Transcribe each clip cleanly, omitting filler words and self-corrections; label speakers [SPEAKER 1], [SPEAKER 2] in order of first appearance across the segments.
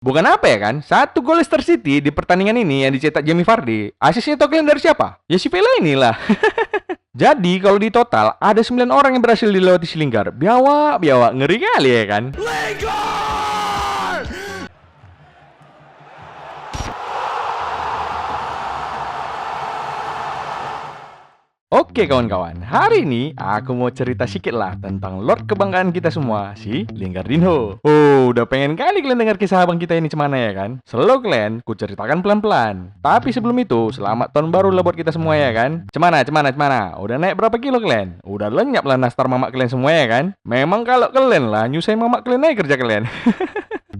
[SPEAKER 1] Bukan apa ya kan? Satu gol Leicester City di pertandingan ini yang dicetak Jamie Vardy. Asisnya totalnya dari siapa? Ya si Vela inilah. Jadi kalau di total ada 9 orang yang berhasil dilewati si Lingard. Biawak, biawak, ngeri kali ya kan? Oke kawan-kawan, hari ini aku mau cerita sedikit lah tentang Lord kebanggaan kita semua, si Lingardinho. Oh, udah pengen kali kalian dengar kisah abang kita ini cemana ya kan? Slow kalian, ku ceritakan pelan-pelan. Tapi sebelum itu, selamat tahun baru lah buat kita semua ya kan? Cemana? Udah naik berapa kilo kalian? Udah lenyap lah nastar mamak kalian semua ya kan? Memang kalau kalian lah nyusahin mamak kalian aja kerja kalian.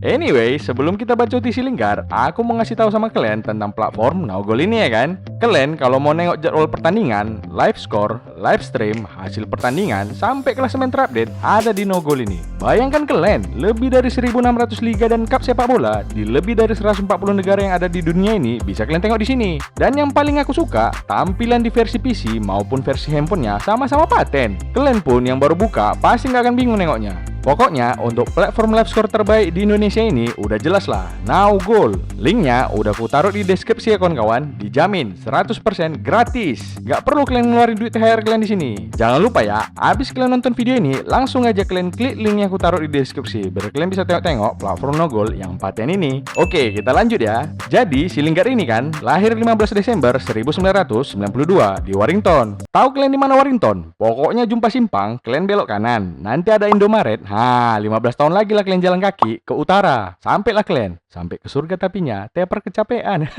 [SPEAKER 1] Anyway, sebelum kita bacoti si Lingard, aku mau ngasih tahu sama kalian tentang platform Nogol ini ya kan. Kalian kalau mau nengok jadwal pertandingan, live score, live stream, hasil pertandingan, sampai klasemen terupdate ada di Nogol ini. Bayangkan kalian, lebih dari 1.600 liga dan cup sepak bola di lebih dari 140 negara yang ada di dunia ini bisa kalian tengok di sini. Dan yang paling aku suka, tampilan di versi PC maupun versi handphonenya sama-sama paten. Kalian pun yang baru buka pasti nggak akan bingung nengoknya. Pokoknya untuk platform live score terbaik di Indonesia ini udah jelas lah, Nogol. Linknya udah aku taruh di deskripsi ya kawan-kawan, dijamin 100% gratis. Gak perlu kalian ngeluarin duit THR kalian di sini. Jangan lupa ya, abis kalian nonton video ini, langsung aja kalian klik link yang aku taruh di deskripsi biar kalian bisa tengok-tengok platform Nogol yang paten ini. Oke, kita lanjut ya. Jadi si Lingard ini kan lahir 15 Desember 1992 di Warrington. Tahu kalian di mana Warrington? Pokoknya jumpa simpang, kalian belok kanan. Nanti ada Indomaret. 15 tahun lagi lah kalian jalan kaki ke utara. Sampailah kalian. Sampai ke surga tapinya, teper kecapean.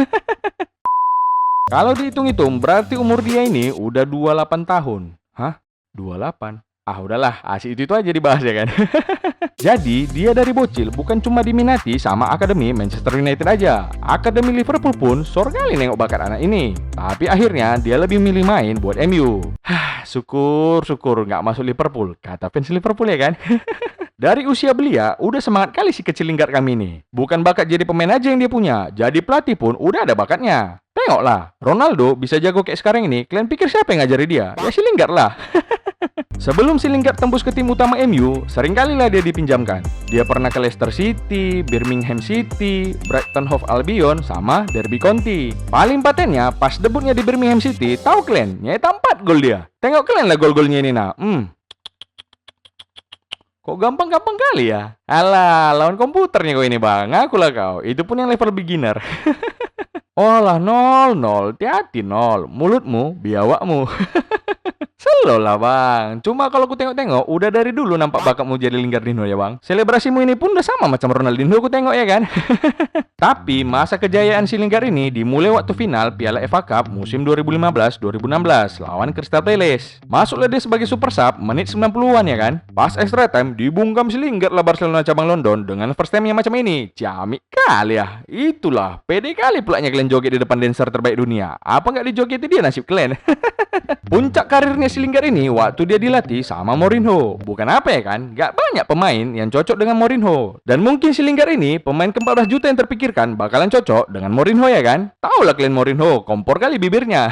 [SPEAKER 1] Kalau dihitung-hitung, berarti umur dia ini udah 28 tahun. Hah? 28? Ah udahlah, asik itu aja dibahas ya kan. Jadi dia dari bocil bukan cuma diminati sama akademi Manchester United aja. Akademi Liverpool pun sore kali nengok bakat anak ini. Tapi akhirnya dia lebih milih main buat MU. Syukur nggak masuk Liverpool, kata fans Liverpool ya kan. Dari usia belia, udah semangat kali si kecil Lingard kami ini. Bukan bakat jadi pemain aja yang dia punya, jadi pelatih pun udah ada bakatnya. Tengoklah, Ronaldo bisa jago kayak sekarang ini, kalian pikir siapa yang ngajari dia? Ya si Lingard lah. Sebelum si Lingard tembus ke tim utama MU, seringkali lah dia dipinjamkan. Dia pernah ke Leicester City, Birmingham City, Brighton Hove Albion, sama Derby County. Paling patennya, pas debutnya di Birmingham City, tahu kalian, nyetak 4 gol dia. Tengok kalian lah gol-golnya ini nah. Kok gampang-gampang kali ya? Alah, lawan komputernya kau ini bang, aku lah kau. Itu pun yang level beginner. Olah 0-0, hati-hati 0. Mulutmu, biawakmu. Selo lah bang. Cuma kalau aku tengok-tengok, udah dari dulu nampak bakatmu jadi Lingardinho ya bang. Selebrasimu ini pun udah sama macam Ronaldinho aku tengok ya kan. Tapi masa kejayaan si Lingard ini dimulai waktu final Piala FA Cup musim 2015-2016 lawan Crystal Palace. Masuklah dia sebagai super sub menit 90-an ya kan. Pas extra time dibungkam si Lingard lah Barcelona cabang London dengan first time yang macam ini. Ciamik kali ya. Itulah, pede kali pulanya kalian joget di depan dancer terbaik dunia. Apa nggak dijogeti dia nasib kalian? Puncak karirnya si Lingard ini waktu dia dilatih sama Mourinho. Bukan apa ya kan, gak banyak pemain yang cocok dengan Mourinho. Dan mungkin si Lingard ini pemain ke-14 juta yang terpikirkan bakalan cocok dengan Mourinho ya kan. Tahu lah kalian Mourinho, kompor kali bibirnya.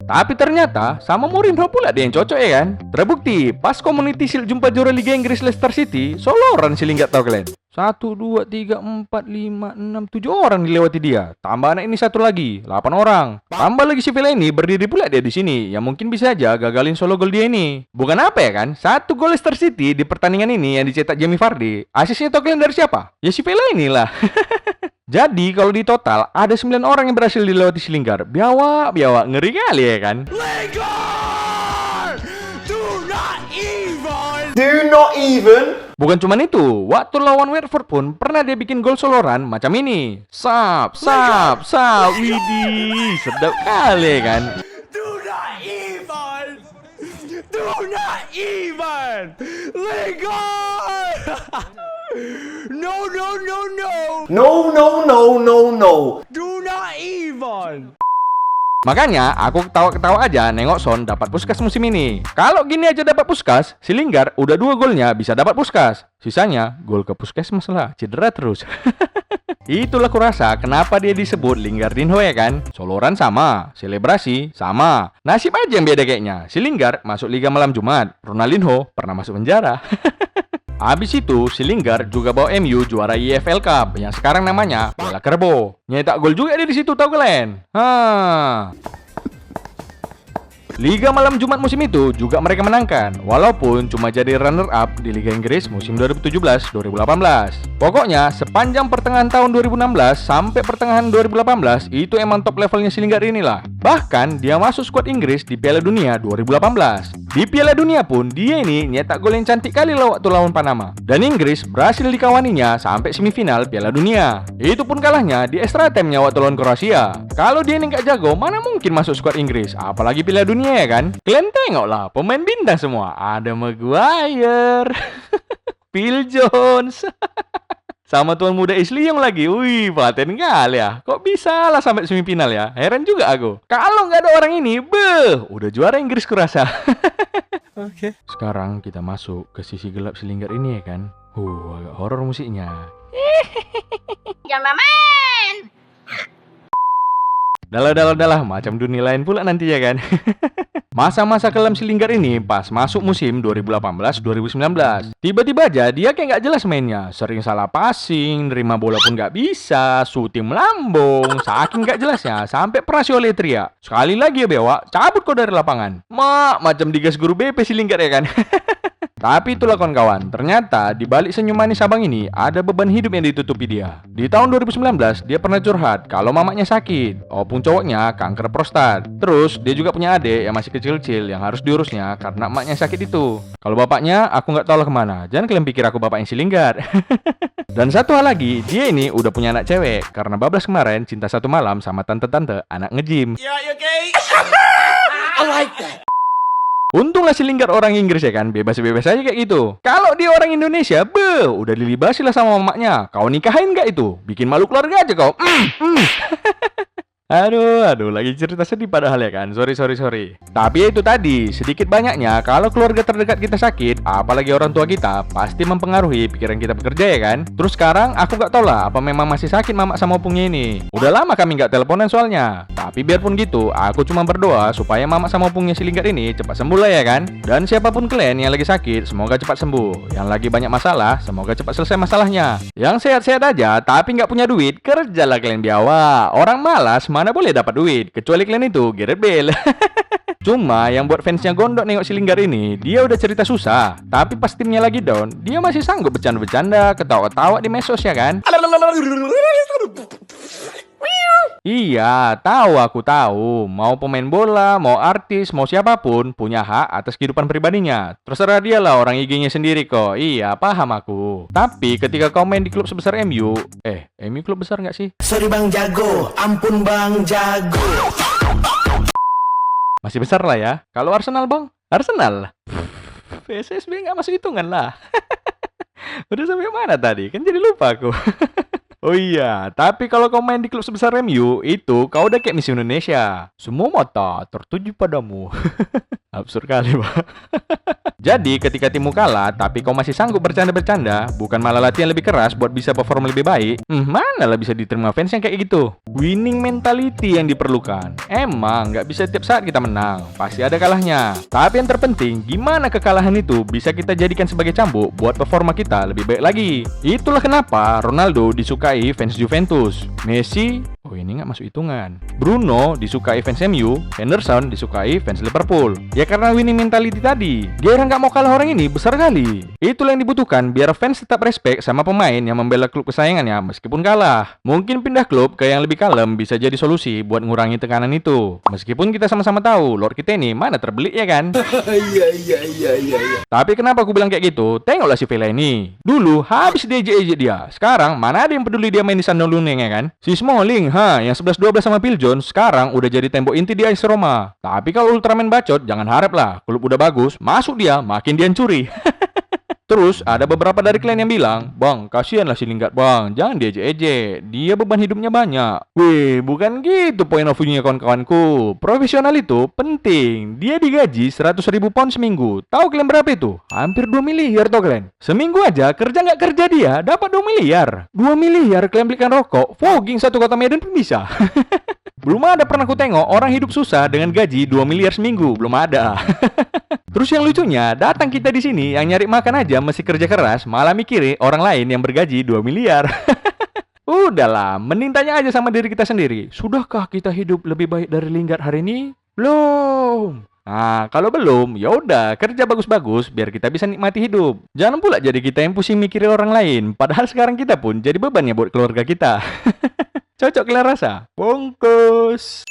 [SPEAKER 1] Tapi ternyata sama Mourinho pula dia yang cocok ya kan. Terbukti pas Community Shield jumpa juara Liga Inggris Leicester City, soloran si Lingard tahu kalian. 1, 2, 3, 4, 5, 6, 7 orang dilewati dia. Tambah anak ini satu lagi, 8 orang. Tambah lagi si Vela ini berdiri pula dia di sini. Yang mungkin bisa aja gagalin solo gol dia ini. Bukan apa ya kan? Satu gol Leicester City di pertandingan ini yang dicetak Jamie Vardy. Asisnya totalnya dari siapa? Ya si Vela inilah. Jadi kalau di total ada 9 orang yang berhasil dilewati si Lingard. Biawak, ngeri kali ya kan? Lingard! Do not even! Bukan cuma itu, waktu lawan Watford pun pernah dia bikin gol soloran macam ini. Sap, widih, sedap kali ya kan? Do not even! Lingard! No. Do not even! Makanya aku ketawa-ketawa aja nengok Son dapat puskas musim ini. Kalau gini aja dapat puskas, si Lingard udah 2 golnya bisa dapat puskas. Sisanya gol ke puskesmas lah, cedera terus. Itulah kurasa kenapa dia disebut Lingardinho ya kan. Soloran sama, selebrasi sama. Nasib aja yang beda kayaknya. Si Lingard masuk Liga Malam Jumat, Ronaldinho pernah masuk penjara. Habis itu, si Lingard juga bawa MU juara EFL Cup yang sekarang namanya Piala Kerbo. Nyetak gol juga dia di situ, tahu kalian? Liga malam Jumat musim itu juga mereka menangkan, walaupun cuma jadi runner-up di Liga Inggris musim 2017-2018. Pokoknya, sepanjang pertengahan tahun 2016 sampai pertengahan 2018, itu emang top levelnya si Lingard inilah. Bahkan, dia masuk skuad Inggris di Piala Dunia 2018. Di Piala Dunia pun, dia ini nyetak gol yang cantik kali lah waktu lawan Panama. Dan Inggris berhasil dikawaninya sampai semifinal Piala Dunia. Itu pun kalahnya di extra time-nya waktu lawan Kroasia. Kalau dia ini nggak jago, mana mungkin masuk skuad Inggris, apalagi Piala Dunia ya kan? Kalian tengoklah, pemain bintang semua. Ada Maguire, Phil Jones, sama tuan muda Ashley Young lagi. Wih, paten kali ya. Kok bisa lah sampai semifinal ya? Heran juga aku. Kalau nggak ada orang ini, udah juara Inggris kurasa. Oke. Sekarang kita masuk ke sisi gelap si Lingard ini ya kan. Agak horor musiknya.
[SPEAKER 2] Jangan main.
[SPEAKER 1] Dalah, macam dunia lain pula nanti ya kan. Masa-masa kelam si Lingard ini pas masuk musim 2018-2019. Tiba-tiba aja dia kayak nggak jelas mainnya. Sering salah passing, nerima bola pun nggak bisa, shooting melambung, saking nggak jelasnya. Sampai pernah si Ole teriak, sekali lagi ya Bewa, cabut kau dari lapangan. Macam digas guru BP si Lingard ya kan. Tapi itulah kawan-kawan, ternyata di balik senyum manis abang ini ada beban hidup yang ditutupi dia. Di tahun 2019, dia pernah curhat kalau mamanya sakit, opung cowoknya kanker prostat. Terus, dia juga punya adik yang masih kecil-kecil yang harus diurusnya karena emaknya sakit itu. Kalau bapaknya, aku nggak tahu lah kemana. Jangan kalian pikir aku bapaknya si Lingard. Dan satu hal lagi, dia ini udah punya anak cewek karena bablas kemarin cinta satu malam sama tante-tante anak nge-gym.
[SPEAKER 2] I like that.
[SPEAKER 1] Untunglah si Lingard orang Inggris ya kan, bebas-bebas aja kayak gitu. Kalau dia orang Indonesia, udah dilibasi lah sama mamaknya. Kau nikahin gak itu? Bikin malu keluarga aja kau. Aduh, lagi cerita sedih padahal ya kan. Sorry. Tapi ya itu tadi, sedikit banyaknya kalau keluarga terdekat kita sakit, apalagi orang tua kita, pasti mempengaruhi pikiran kita bekerja ya kan. Terus sekarang aku gak tau lah apa memang masih sakit mamak sama opungnya ini. Udah lama kami gak teleponan soalnya. Tapi biarpun gitu, aku cuma berdoa supaya mamak sama opungnya si Lingard ini cepat sembuh lah ya kan. Dan siapapun kalian yang lagi sakit, semoga cepat sembuh. Yang lagi banyak masalah, semoga cepat selesai masalahnya. Yang sehat-sehat aja tapi gak punya duit, kerjalah kalian biawa. Orang malas mana boleh dapat duit, kecuali kalian itu Gareth Bale. Cuma yang buat fansnya gondok nengok si Lingard ini, dia udah cerita susah, tapi pas timnya lagi down, dia masih sanggup bercanda-bercanda, ketawa-ketawa di medsos ya kan. Iya, aku tahu. Mau pemain bola, mau artis, mau siapapun punya hak atas kehidupan pribadinya. Terserah dia lah orang IG-nya sendiri kok. Iya, paham aku. Tapi ketika kau main di klub sebesar MU, MU klub besar nggak sih?
[SPEAKER 3] Sorry Bang Jago, ampun Bang Jago.
[SPEAKER 1] Masih besar lah ya. Kalau Arsenal bang, Arsenal. PSSB nggak masuk hitungan lah. Udah sampai mana tadi? Kan jadi lupa aku. Oh iya, tapi kalau kau main di klub sebesar MU, itu kau udah kayak Miss Indonesia. Semua mata tertuju padamu. Absurd kali, Pak. Jadi, ketika timmu kalah, tapi kau masih sanggup bercanda-bercanda, bukan malah latihan lebih keras buat bisa perform lebih baik, mana lah bisa diterima fans yang kayak gitu. Winning mentality yang diperlukan. Emang, nggak bisa tiap saat kita menang. Pasti ada kalahnya. Tapi yang terpenting, gimana kekalahan itu bisa kita jadikan sebagai cambuk buat performa kita lebih baik lagi. Itulah kenapa Ronaldo disukai fans Juventus. Messi, ini nggak masuk hitungan. Bruno disukai fans MU, Henderson disukai fans Liverpool. Ya karena winning mentality tadi. Dia nggak mau kalah orang ini besar kali. Itulah yang dibutuhkan biar fans tetap respect sama pemain yang membela klub kesayangannya meskipun kalah. Mungkin pindah klub ke yang lebih kalem bisa jadi solusi buat ngurangi tekanan itu. Meskipun kita sama-sama tahu Lord kita ini mana terbelit ya kan. Iya. Tapi kenapa aku bilang kayak gitu? Tengoklah si Vela ini. Dulu habis diejek-ejek dia. Sekarang mana ada yang peduli dia main di Sandal Luneng ya kan? Si Smalling yang 11-12 sama Phil Jones sekarang udah jadi tembok inti di AS Roma. Tapi kalau Ultraman bacot, jangan harap lah. Klub udah bagus, masuk dia, makin dihancuri. Terus ada beberapa dari kalian yang bilang, Bang, kasihan lah si Lingard bang, jangan diejek-ejek, dia beban hidupnya banyak. Wih, bukan gitu point of view-nya kawan-kawanku. Profesional itu penting, dia digaji 100.000 pound seminggu. Tahu kalian berapa itu? Hampir 2 miliar tau kalian. Seminggu aja kerja nggak kerja dia dapat 2 miliar. 2 miliar kalian belikan rokok, fogging satu kota Medan pun bisa. Belum ada pernah ku tengok orang hidup susah dengan gaji 2 miliar seminggu, belum ada. Terus yang lucunya, datang kita di sini yang nyari makan aja mesti kerja keras, malah mikirin orang lain yang bergaji 2 miliar. Udahlah, mending tanya aja sama diri kita sendiri. Sudahkah kita hidup lebih baik dari Linggar hari ini? Belum. Nah, kalau belum, ya udah kerja bagus-bagus biar kita bisa nikmati hidup. Jangan pula jadi kita yang pusing mikirin orang lain, padahal sekarang kita pun jadi bebannya buat keluarga kita. Cocok kalian rasa? Bungkus.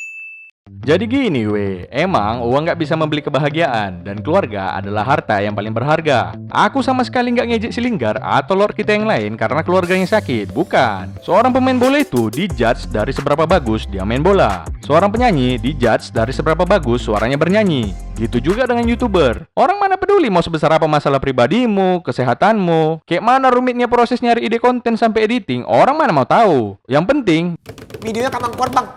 [SPEAKER 1] Jadi gini weh, emang uang nggak bisa membeli kebahagiaan dan keluarga adalah harta yang paling berharga. Aku sama sekali nggak ngejek si Linggar atau lord kita yang lain karena keluarganya sakit, bukan. Seorang pemain bola itu dijudge dari seberapa bagus dia main bola. Seorang penyanyi dijudge dari seberapa bagus suaranya bernyanyi. Gitu juga dengan YouTuber. Orang mana peduli mau sebesar apa masalah pribadimu, kesehatanmu, kayak mana rumitnya proses nyari ide konten sampai editing, orang mana mau tahu. Yang penting
[SPEAKER 3] Videonya kapan keluar bang?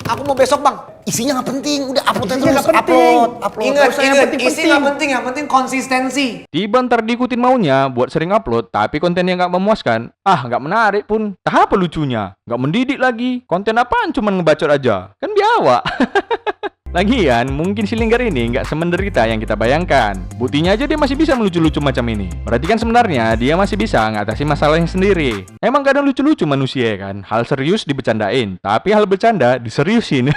[SPEAKER 3] Aku mau besok bang. Isinya nggak penting, udah upload
[SPEAKER 4] Isinya
[SPEAKER 3] terus.
[SPEAKER 4] nggak penting.
[SPEAKER 3] Upload.
[SPEAKER 4] Ingat,
[SPEAKER 3] Nggak usah yang
[SPEAKER 4] ingat,
[SPEAKER 3] penting-penting.
[SPEAKER 4] isi nggak penting, yang penting konsistensi.
[SPEAKER 1] tiba ntar diikutin maunya buat sering upload, tapi kontennya nggak memuaskan. Ah, nggak menarik pun. Tak apa lucunya. Nggak mendidik lagi. Konten apaan cuman ngebacot aja. Kan biawak. Lagian, mungkin si Linggar ini nggak semenderita yang kita bayangkan. Buktinya aja dia masih bisa melucu-lucu macam ini. Berarti kan sebenarnya dia masih bisa ngatasi masalahnya sendiri. Emang kadang lucu-lucu manusia ya kan. Hal serius dibecandain, tapi hal bercanda diseriusin.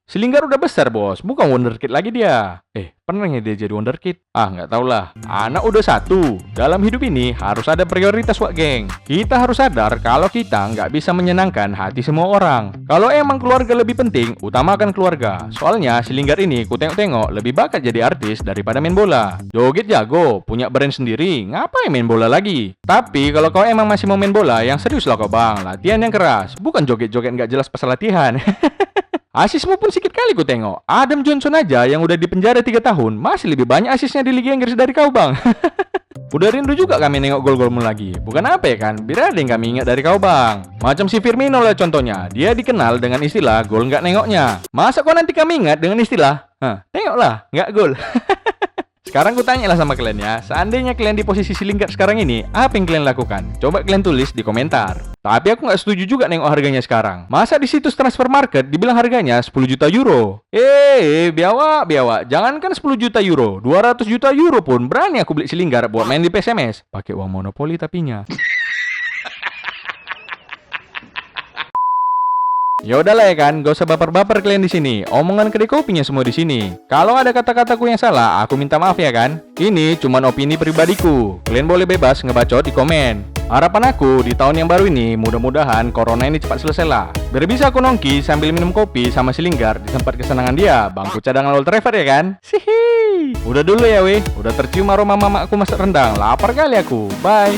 [SPEAKER 1] Si Linggar udah besar bos, bukan wonderkid lagi dia. Pernah nggak dia jadi wonderkid? Ah, nggak tau lah. Anak udah satu. Dalam hidup ini harus ada prioritas wak geng. Kita harus sadar kalau kita nggak bisa menyenangkan hati semua orang. Kalau emang keluarga lebih penting, utamakan keluarga. Soalnya si Linggar ini ku tengok-tengok lebih bakat jadi artis daripada main bola. Joget jago, punya brand sendiri, ngapain main bola lagi? Tapi kalau kau emang masih mau main bola, yang serius lah kau bang. Latihan yang keras, bukan joget-joget nggak jelas pas latihan. Asismu pun sedikit kali ku tengok. Adam Johnson aja yang udah di penjara 3 tahun masih lebih banyak asisnya di Liga Inggris dari kau bang. Udah rindu juga kami nengok gol-golmu lagi. Bukan apa ya kan, biar ada yang kami ingat dari kau bang. Macam si Firmino lah contohnya. Dia dikenal dengan istilah gol nggak nengoknya. Masa kau nanti kami ingat dengan istilah tengoklah nggak gol. Sekarang ku tanya lah sama kalian ya, seandainya kalian di posisi si Linggar sekarang ini, apa yang kalian lakukan? Coba kalian tulis di komentar. Tapi aku nggak setuju juga nengok harganya sekarang. Masa di situs transfer market dibilang harganya 10 juta euro? Biawak. Jangankan 10 juta euro, 200 juta euro pun berani aku beli si Linggar buat main di PSMS. Pakai uang monopoli tapinya. Ya udahlah ya kan, gak usah baper-baper kalian di sini. Omongan kedai kopinya semua di sini. Kalau ada kata-kataku yang salah, aku minta maaf ya kan. Ini cuma opini pribadiku. Kalian boleh bebas ngebacot di komen. Harapan aku di tahun yang baru ini, mudah-mudahan corona ini cepat selesai lah. Biar bisa aku nongki sambil minum kopi sama si Linggar di tempat kesenangan dia, bangku cadangan Old Trafford ya kan. Sihi. Udah dulu ya weh, udah tercium aroma mamaku masak rendang. Lapar kali aku. Bye.